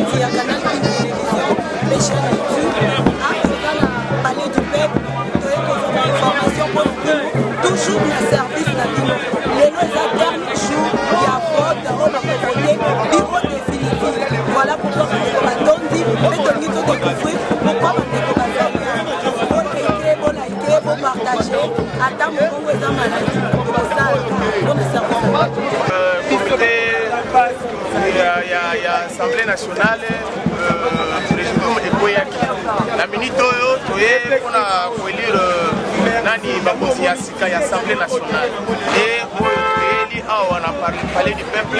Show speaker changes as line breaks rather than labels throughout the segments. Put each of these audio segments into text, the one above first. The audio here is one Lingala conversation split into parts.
Bakonzi à Canal Télévision, mes chaînes YouTube, à la Palais du Peuple, de l'information pour nous, toujours le service national. Les derniers jours, il y a vote, on va voter, bureau définitif. Voilà pourquoi on va donner, mais de découvrir pourquoi on pour partager, attends mon est en maladie,
il y a l'Assemblée nationale, président de Koyaki. La minute où on a élire Nani Babosi Asika, l'Assemblée nationale. Et on a parlé du peuple.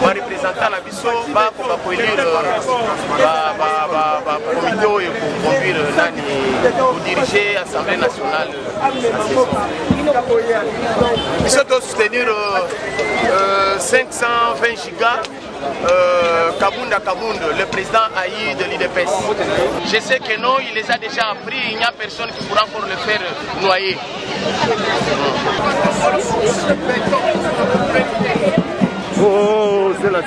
Va représenter la biso pour élire comité pour conduire Nani pour diriger l'Assemblée nationale. Nous sommes soutenir 520 gigas Kabunda, le président Aïe de l'IDPS. Je sais que non, il les a déjà appris, il n'y a personne qui pourra encore le faire noyer.
Oh, c'est là.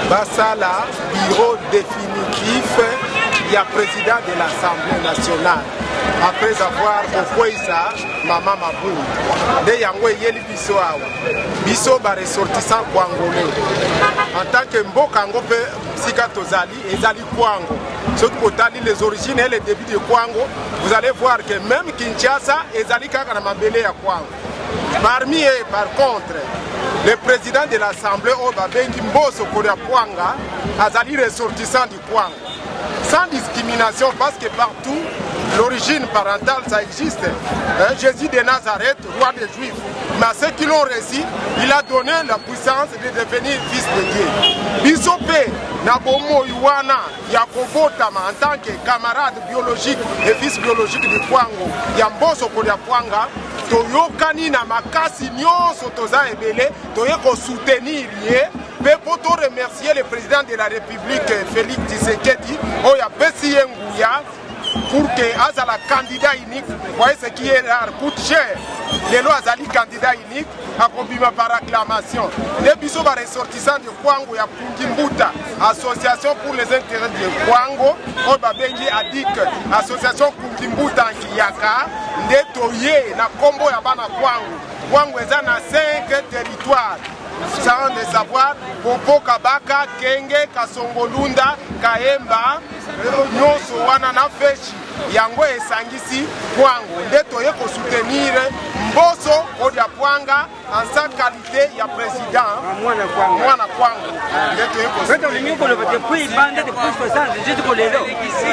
Basala, bureau définitif, il y a président de l'Assemblée nationale. Après avoir offert ça, Maman Mabou, de Yango Yeli Biso Awa, Biso ba ressortissant Kwangolais. En tant que Mbokango pe Sika Tozali et Zali Kwango. Sauf que les origines et les débuts de Kwango, vous allez voir que même Kinshasa et Zali Kakanamambele à Kwango. Parmi eux, par contre, le président de l'Assemblée, Obabengi Mboso Korea Kwanga, Azali ressortissant du Kwango. Sans discrimination, parce que partout, l'origine parentale, ça existe. Jésus de Nazareth, roi des Juifs. Mais à ceux qui l'ont réussi, il a donné la puissance de devenir fils de Dieu. Bisopé, Nabomo Iwana, Yakobo Tama, en tant que camarade biologique et fils biologique du Kwango, Yamboso Korea Kwanga, Toyokani na makasi nyonso toza ebele, toyeko soutenir ye, pe poto remercier le président de la République Félix Tshisekedi, oya pesi yenguya, pour que Azala candidat unique, voyez ce qui est rare, coûte cher. Les lois Azali candidat unique, accompagné par acclamation. Les bisous par ressortissants de Kwango, ya Kungimbuta, association pour les intérêts de Kwango, Obabengi Adik, association Kungimbuta Kiyaka, Ndetoye, na Kombo ya Bana Kwango. Kwango est dans 5 territoires. Sans de savoir, Popo Kabaka, Kenge, Kasongolunda, Kaemba, Nyoso wana na feshi yango esangisi Kwango ndeto yeko soutenir Mboso Odia Pwanga en sa qualité ya président mwana Kwango ndeto yeko
soutenir limiko le depuis bande de plus puissance de jitu kolelo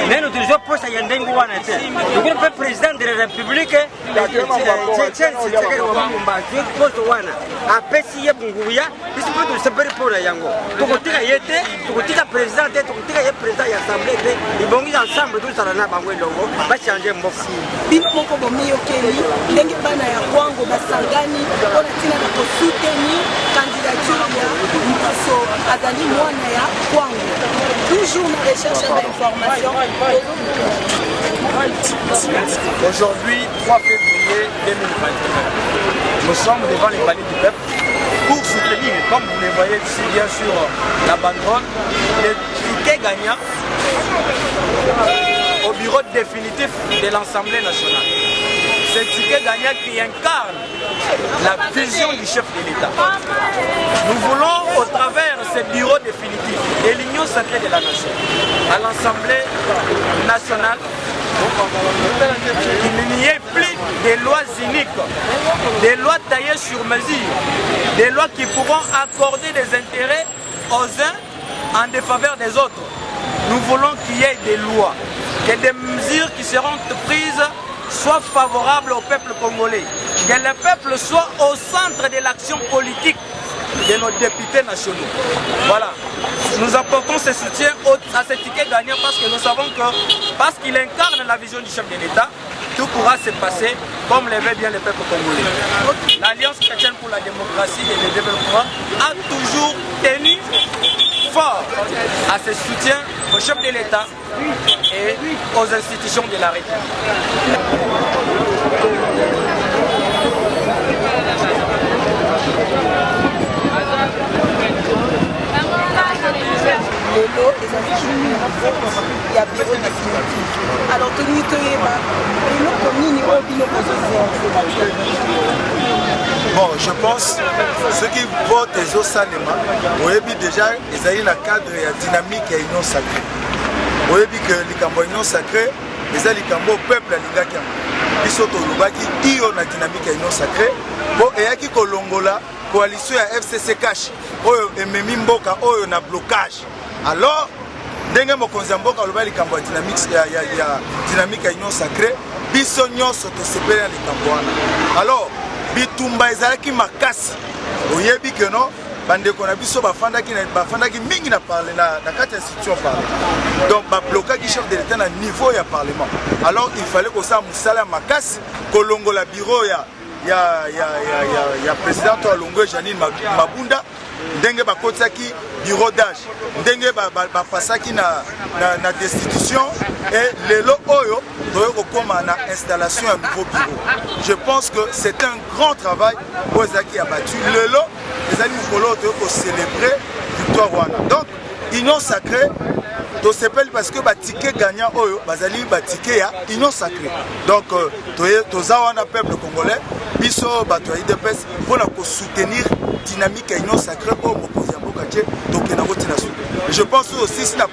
neno toujours posa ya ndengu wana te le président de la République Tshisekedi wa Mumba posto wana apesi ye bunguya bisi poto sepere pona yango tokotika yete tokotika président te tokotika ye président ya assemblée te ibongi ensemble tout ça na bango elongo ba changer mboka
bino moko bomiyo keli ndenge bana ya Kwango basangani pona tina na ko soutenir candidature ya Mboso azali mwana ya Kwango toujours na recherche d'information.
Aujourd'hui 3 février 2021 nous sommes devant les palais du peuple pour soutenir, comme vous le voyez ici bien sûr la banderole, le ticket gagnant au bureau définitif de l'Assemblée nationale. Ce ticket gagnant qui incarne la vision du chef de l'État. Nous voulons, au travers de ce bureau définitif de l'Union sacrée de la nation, à l'Assemblée nationale, qu'il n'y ait plus de lois uniques, des lois taillées sur mesure, des lois qui pourront accorder des intérêts aux uns en défaveur des autres. Nous voulons qu'il y ait des lois, que des mesures qui seront prises soient favorables au peuple congolais, que le peuple soit au centre de l'action politique de nos députés nationaux. Voilà. Nous apportons ce soutien à ce ticket gagnant parce que nous savons que, parce qu'il incarne la vision du chef de l'État, tout pourra se passer comme le veut bien le peuple congolais. L'Alliance chrétienne pour la démocratie et le développement a toujours tenu fort à ce soutien au chef de l'État et aux institutions de la République.
lelo ezali ya bureau définitif. Alors toni toyeba eloko nini oyo bino kozozela?
Bon, je pense ce qui vote ezosalema oyebi déjà ezali na cadre ya dynamique ya union sacrée. Oyebi que likambo union sacrée eza likambo peuple alingaki yango biso tolobaki iyo na dynamique ya union sacrée po eyaki kolongola coalition ya FCC cash oyo ememi mboka oyo na blocage. Alors ndenge mokonzi ya mboka aloba likambo ya dynamique ya union sacrée biso nyonso tosepeli na likambo wana. Alors bitumba ezalaki makasi oyebi que non bandeko na biso bafandaki mingi na parler na kati ya institution parlement. Donc ba blocaki chef de l'État na niveau ya parlement. Alors il fallait que ça musala makasi kolongola bureau ya président Alongo Janine Mabunda ndenge bakotsaki bureau d'âge ndenge bapasaki na destitution et lelo oyo toyo kokoma na installation ya nouveau bureau. Je pense que c'est un grand travail pour ezaki abattu lelo ezali mokolo toyo ko célébrer victoire wana. Donc union sacrée to s'appelle parce que ticket gagnant oyo bazali ticket ya union sacrée. Donc toza wana peuple congolais biso bato ya IDPS pour soutenir dynamique ya union sacrée au mokonzi ya mboka tie tokena kotina so. Je pense aussi si na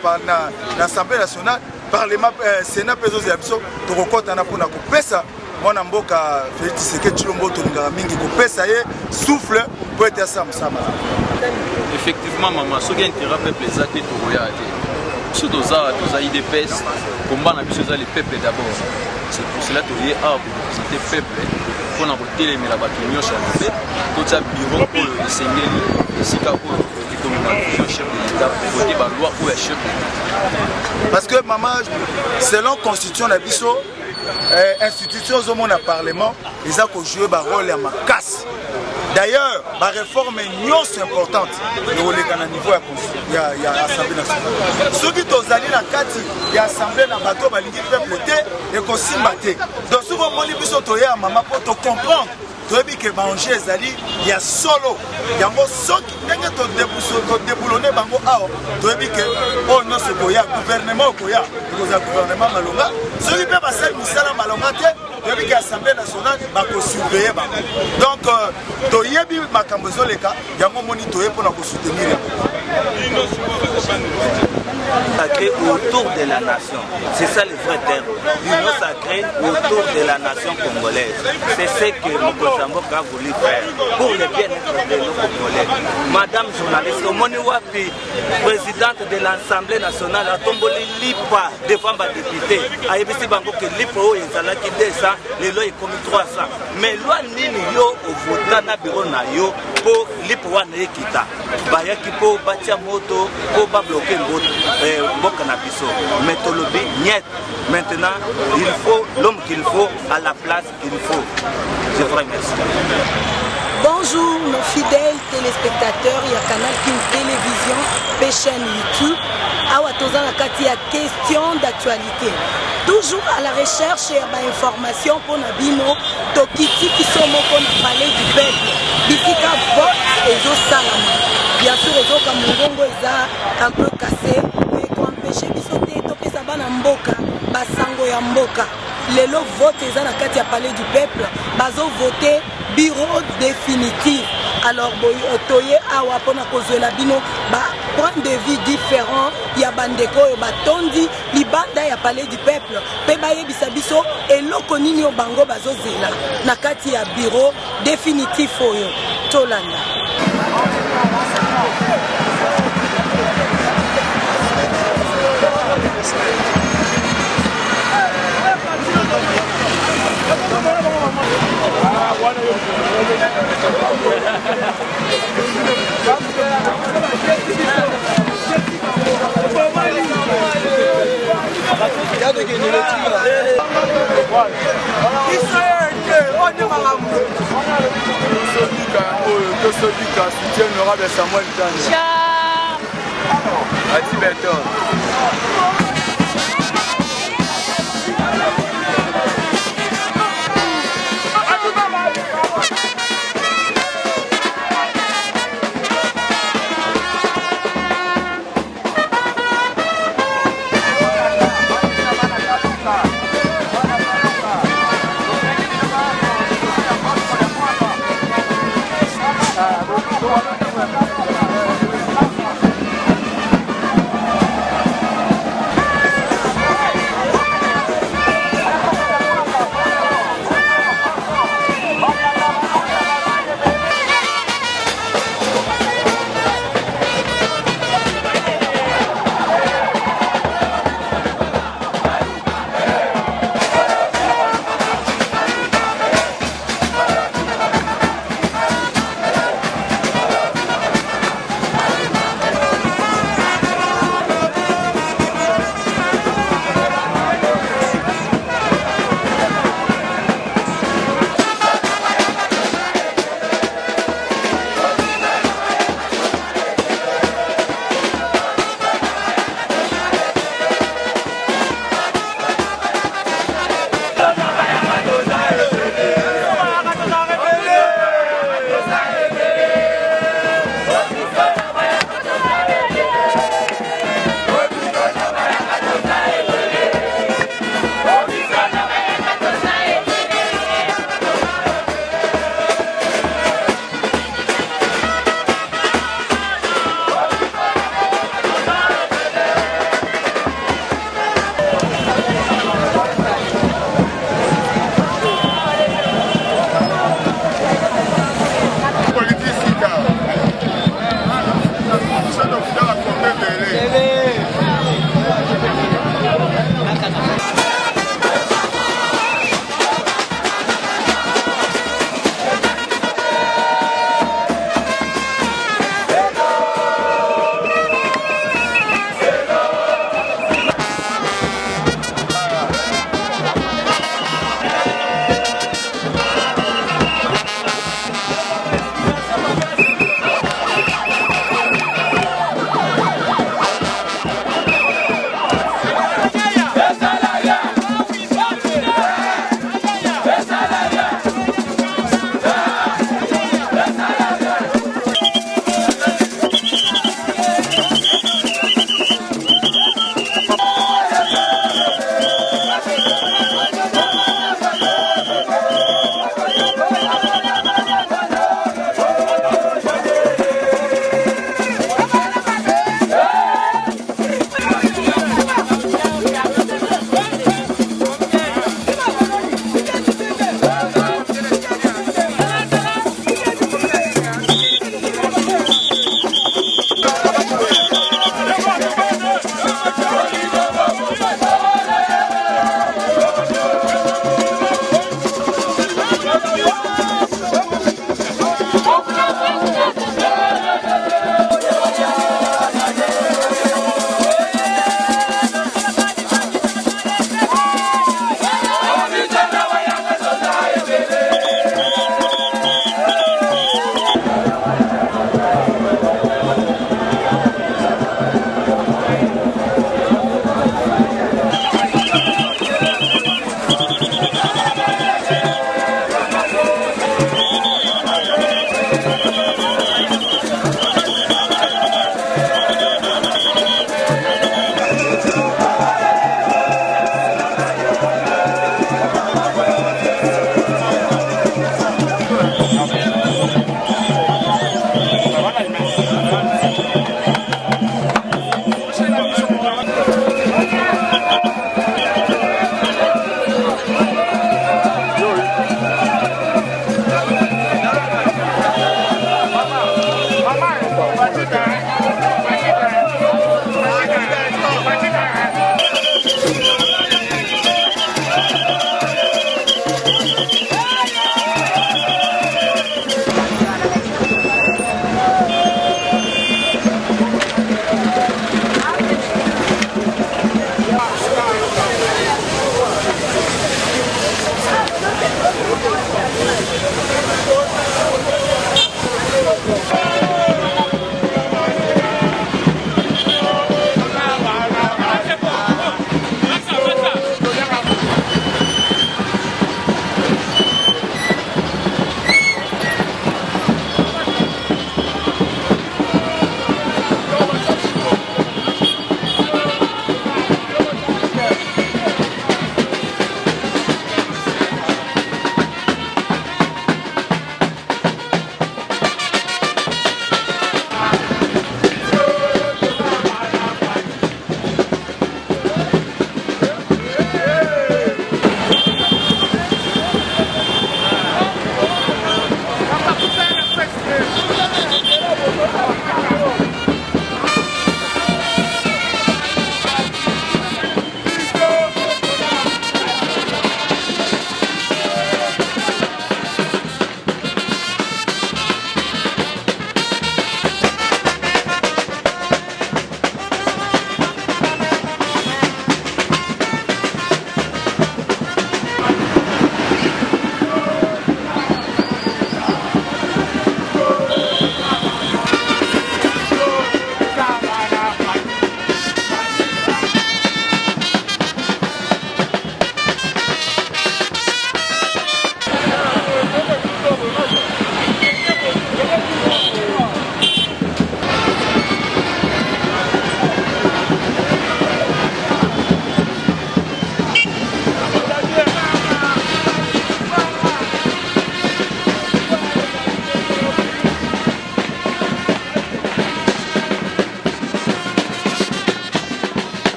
l'Assemblée nationale parlement Sénat pesos ya biso tokokota na pona kopesa mwana mboka Félix Tshisekedi Tshilombo tolingaka mingi kopesa ye souffle pour être ça msama.
Effectivement maman soki intérêt peuple ezaki tokoya te. Sous dosa IDPS combat na biso za le peuple d'abord. C'est pour cela que tu es à représenter le peuple pour nous voter mais la bataille change tout ça bureau pour le Seigneur ici quand et comme la chef de l'État voter la loi pour le chef de l'État
parce que maman selon constitution na biso institutions au monde parlement ils ont joué un rôle à ma casse. D'ailleurs, la réforme est importante au niveau de l'Assemblée nationale. Ceux qui sont allés dans l'Assemblée nationale, ils ont peuple et qu'on s'y battait. Donc, si vous voulez que maman pour comprendre, tu as dit que manger ezali il y a solo yango soki ndenge to déboulonner bango awa tu as dit que oh non c'est koya gouvernement koya le gouvernement malonga soki pe basali misala malonga te tu as dit que l'Assemblée nationale va surveiller bango. Donc to yebi makambo zoleka yango moni to yepo na ko soutenir
sacrée autour de la nation. C'est ça le vrai terme. L'union sacrée autour de la nation congolaise. C'est ce que Mokosamboka a voulu faire pour le bien-être de nos Congolais. Madame journaliste, Omoni Wapi, présidente de l'Assemblée nationale, a tombé l'IPA devant les députés. A évité que l'IPA est allé qui descend, les lois est comme 300. Mais loi nini yo au votant na bureau na yo pour l'IPA wana ekita. Baya ki po batia moto po ba bloquer moto. Maintenant, il faut l'homme qu'il faut à la place qu'il faut. Je vous remercie.
Bonjour nos fidèles téléspectateurs, il y a Canal King Télévision, et chaîne YouTube. Awa tozana kati ya question d'actualité. Toujours à la recherche et à l'information pour Nabino, Tokiti qui sont pour parler du peuple. Bisika vote et zo salama. Bien sûr, les autres comme Mongo un peu cassé. Empêcher biso te topesa bana mboka basango ya mboka lelo vote eza na kati ya palais du peuple bazo voter bureau définitif. Alors toye awa pona kozwela bino ba point de vue différent ya bandeko oyo batondi libanda ya palais du peuple pe bayebisa biso eloko nini o bango bazozela na kati ya bureau définitif oyo tolanda.
tosodika soutien honorable Samuel Tanja Ati Beton.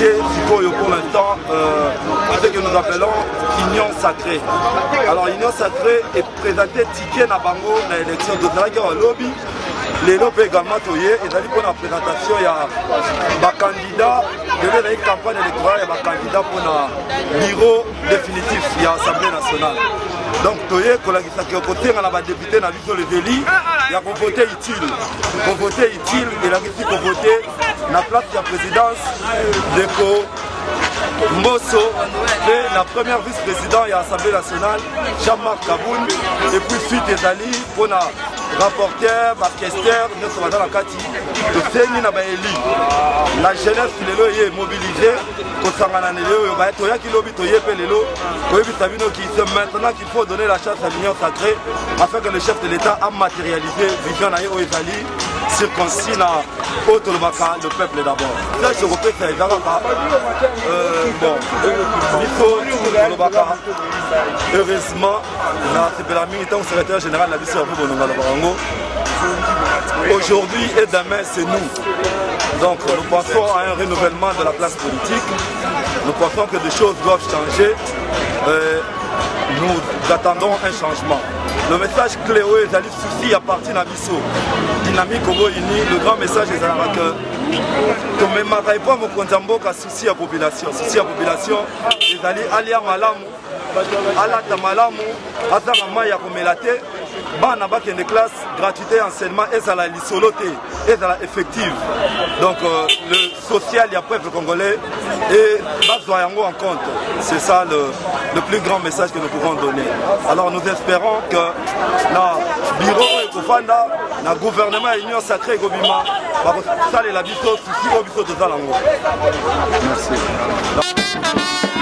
diriger Sikoyo pour l'instant ce que nous appelons Union Sacrée. Alors Union Sacrée est présentée ticket na bango na élection de Zalaki au lobby. Les lobes également toyé et d'aller pour la présentation il y a des candidats de la campagne électorale et des candidats pour le bureau définitif il y a l'Assemblée nationale. Donc toyé qu'on a côté on a député na vision les élus il y a qu'on voté utile et la question qu'on voté la place de la présidence de Mbosso et la première vice-présidente de l'Assemblée nationale, Jean-Marc Kaboun, et puis suite des alliés pour la rapporteur, orchestre, nous sommes dans la Kati, de Séni Nabaeli. La jeunesse est mobilisée, c'est maintenant qu'il faut donner la chance à l'Union Sacrée afin que le chef de l'État a matérialisé vision aux Ezali circoncis le peuple d'abord. Là, je répète, c'est heureusement, c'est la militante au secrétaire général de la vice aujourd'hui et demain, c'est nous. Donc, nous pensons à un renouvellement de la classe politique. Nous pensons que des choses doivent changer. Nous attendons un changement. Le message clé est d'aller souci à partir d'Abisso. Dynamique au le grand message est que tu ne m'arrêtes pas mon contambo qu'à souci à la population. Souci à la population, c'est d'aller à Malamu, à la Malamu, à Zamama Yakomelate, bana bakende classe, gratuité, enseignement, et ça la lissoloté, et ça la effective. Donc le social, il y a peuple congolais, et Bazoyango en compte. C'est ça le plus grand message que nous pouvons donner. Alors nous espérons que le bureau et le gouvernement et l'Union Sacrée Gobima, ça les la biso, souci au biso de Zalango. Merci.